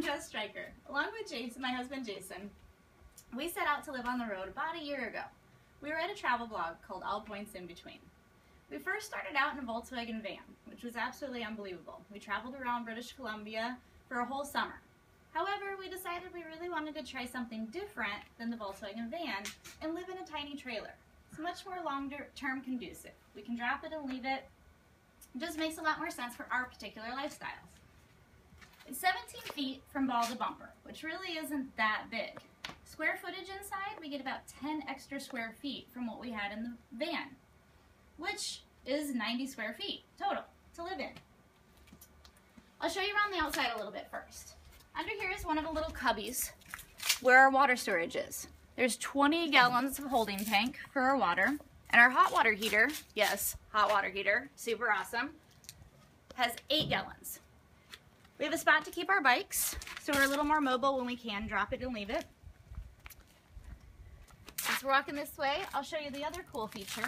I'm Jess Stryker. Along with Jason, my husband Jason, we set out to live on the road about a year ago. We were at a travel blog called All Points in Between. We first started out in a Volkswagen van, which was absolutely unbelievable. We traveled around British Columbia for a whole summer. However, we decided we really wanted to try something different than the Volkswagen van and live in a tiny trailer. It's much more long-term conducive. We can drop it and leave it. It just makes a lot more sense for our particular lifestyles. It's 17 feet from ball to bumper, which really isn't that big. Square footage inside, we get about 10 extra square feet from what we had in the van, which is 90 square feet total to live in. I'll show you around the outside a little bit first. Under here is one of the little cubbies where our water storage is. There's 20 gallons of holding tank for our water, and our hot water heater, yes, hot water heater, super awesome, has 8 gallons. We have a spot to keep our bikes, so we're a little more mobile when we can drop it and leave it. As we're walking this way, I'll show you the other cool feature,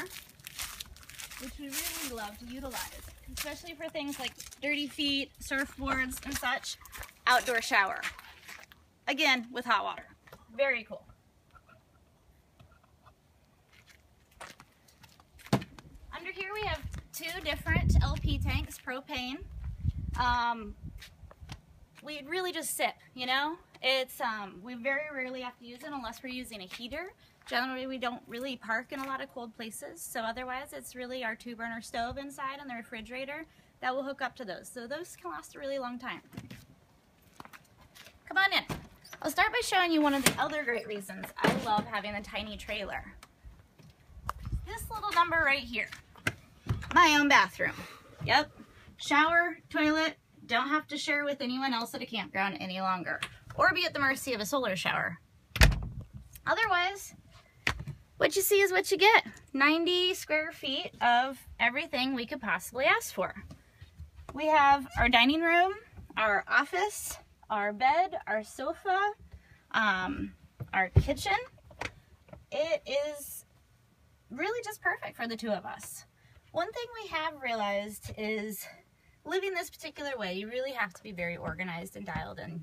which we really love to utilize, especially for things like dirty feet, surfboards, and such. Outdoor shower. Again, with hot water. Very cool. Under here we have 2 different LP tanks, propane. We really just sip, you know? It's we very rarely have to use it unless we're using a heater. Generally, we don't really park in a lot of cold places, so otherwise it's really our 2-burner stove inside and the refrigerator that will hook up to those. So those can last a really long time. Come on in. I'll start by showing you one of the other great reasons I love having a tiny trailer. This little number right here. My own bathroom. Yep. Shower, toilet, don't have to share with anyone else at a campground any longer, or be at the mercy of a solar shower. Otherwise, what you see is what you get. 90 square feet of everything we could possibly ask for. We have our dining room, our office, our bed, our sofa, our kitchen. It is really just perfect for the 2 of us. One thing we have realized is living this particular way, you really have to be very organized and dialed in.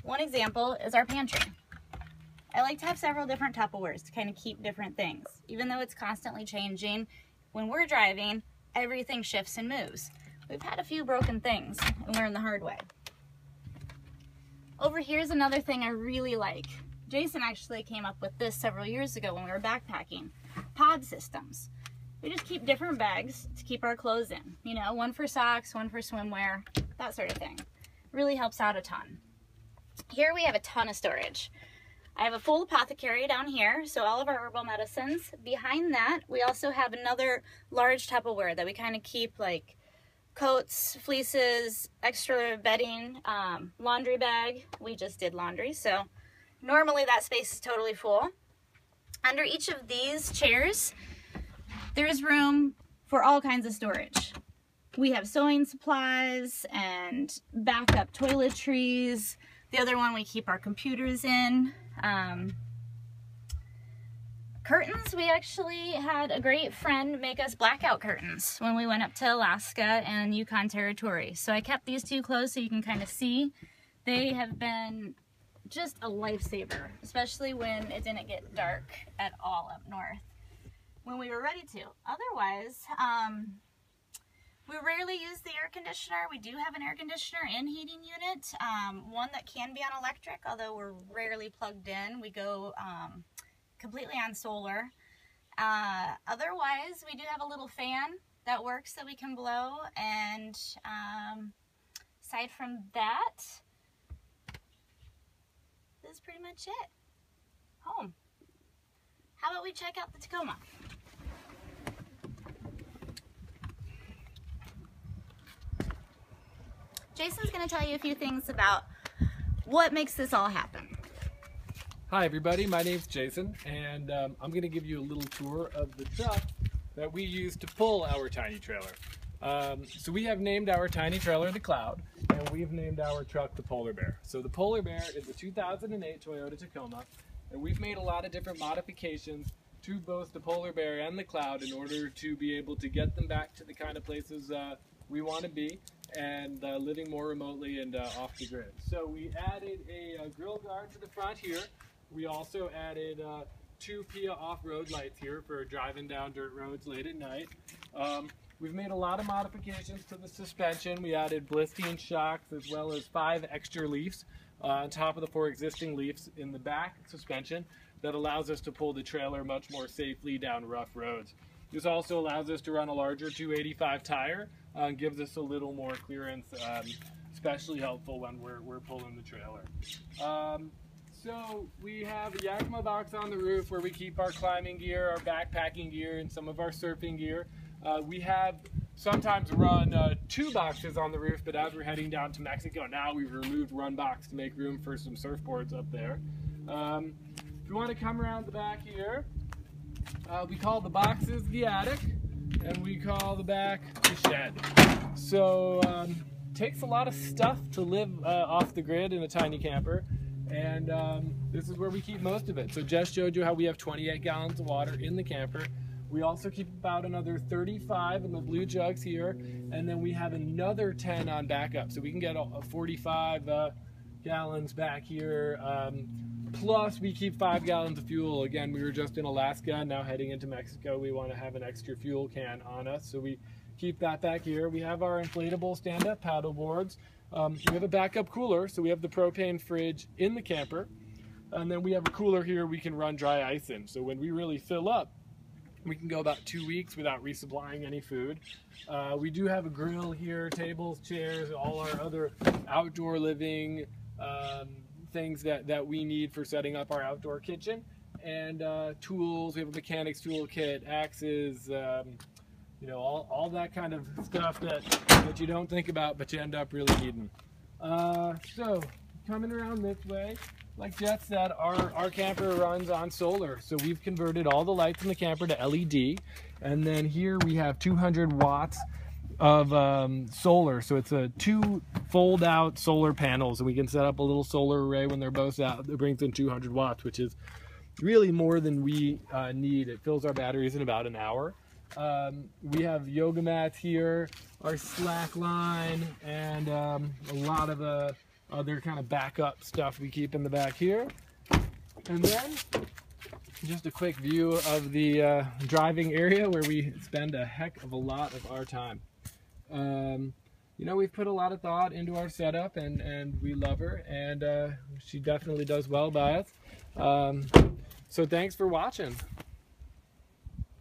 One example is our pantry. I like to have several different Tupperwares to kind of keep different things. Even though it's constantly changing, when we're driving, everything shifts and moves. We've had a few broken things and learned the hard way. Over here's another thing I really like. Jason actually came up with this several years ago when we were backpacking. Pod systems. We just keep different bags to keep our clothes in. You know, one for socks, one for swimwear, that sort of thing. Really helps out a ton. Here we have a ton of storage. I have a full apothecary down here, so all of our herbal medicines. Behind that, we also have another large Tupperware that we kind of keep like coats, fleeces, extra bedding, laundry bag. We just did laundry, so normally that space is totally full. Under each of these chairs, there's room for all kinds of storage. We have sewing supplies and backup toiletries. The other one we keep our computers in. Curtains, we actually had a great friend make us blackout curtains when we went up to Alaska and Yukon Territory. So I kept these 2 closed so you can kind of see. They have been just a lifesaver, especially when it didn't get dark at all up north when we were ready to. Otherwise, we rarely use the air conditioner. We do have an air conditioner and heating unit, one that can be on electric, although we're rarely plugged in. We go completely on solar. Otherwise, we do have a little fan that works that we can blow, and aside from that, that's pretty much it. Home. How about we check out the Tacoma? Jason's going to tell you a few things about what makes this all happen. Hi everybody, my name's Jason, and I'm going to give you a little tour of the truck that we use to pull our tiny trailer. So we have named our tiny trailer the Cloud, and we've named our truck the Polar Bear. So the Polar Bear is a 2008 Toyota Tacoma, and we've made a lot of different modifications to both the Polar Bear and the Cloud in order to be able to get them back to the kind of places we want to be, and living more remotely and off the grid. So we added a grill guard to the front here. We also added 2 PIA off-road lights here for driving down dirt roads late at night. We've made a lot of modifications to the suspension. We added Blissteen shocks as well as 5 extra leafs on top of the 4 existing leafs in the back suspension that allows us to pull the trailer much more safely down rough roads. This also allows us to run a larger 285 tire and gives us a little more clearance, especially helpful when we're pulling the trailer. So we have a Yakima box on the roof where we keep our climbing gear, our backpacking gear, and some of our surfing gear. We have sometimes run 2 boxes on the roof, but as we're heading down to Mexico now, we've removed one box to make room for some surfboards up there. If you want to come around the back here, we call the boxes the attic, and we call the back the shed. So takes a lot of stuff to live off the grid in a tiny camper, and this is where we keep most of it. So Jess showed you how we have 28 gallons of water in the camper. We also keep about another 35 in the blue jugs here, and then we have another 10 on backup, so we can get 45 gallons back here. Plus, we keep 5 gallons of fuel. Again, we were just in Alaska, now heading into Mexico. We want to have an extra fuel can on us, so we keep that back here. We have our inflatable stand-up paddle boards. We have a backup cooler, so we have the propane fridge in the camper. And then we have a cooler here we can run dry ice in. So when we really fill up, we can go about 2 weeks without resupplying any food. We do have a grill here, tables, chairs, all our other outdoor living things that we need for setting up our outdoor kitchen, and tools. We have a mechanics tool kit, axes, you know, all that kind of stuff that you don't think about but you end up really needing. So coming around this way, like Jeff said, our camper runs on solar, so we've converted all the lights in the camper to LED, and then here we have 200 watts of solar, so it's 2 fold-out solar panels, and we can set up a little solar array when they're both out. It brings in 200 watts, which is really more than we need. It fills our batteries in about an hour. We have yoga mats here, our slack line, and a lot of other kind of backup stuff we keep in the back here. And then just a quick view of the driving area where we spend a heck of a lot of our time. You know, we've put a lot of thought into our setup, and we love her, and she definitely does well by us. So thanks for watching.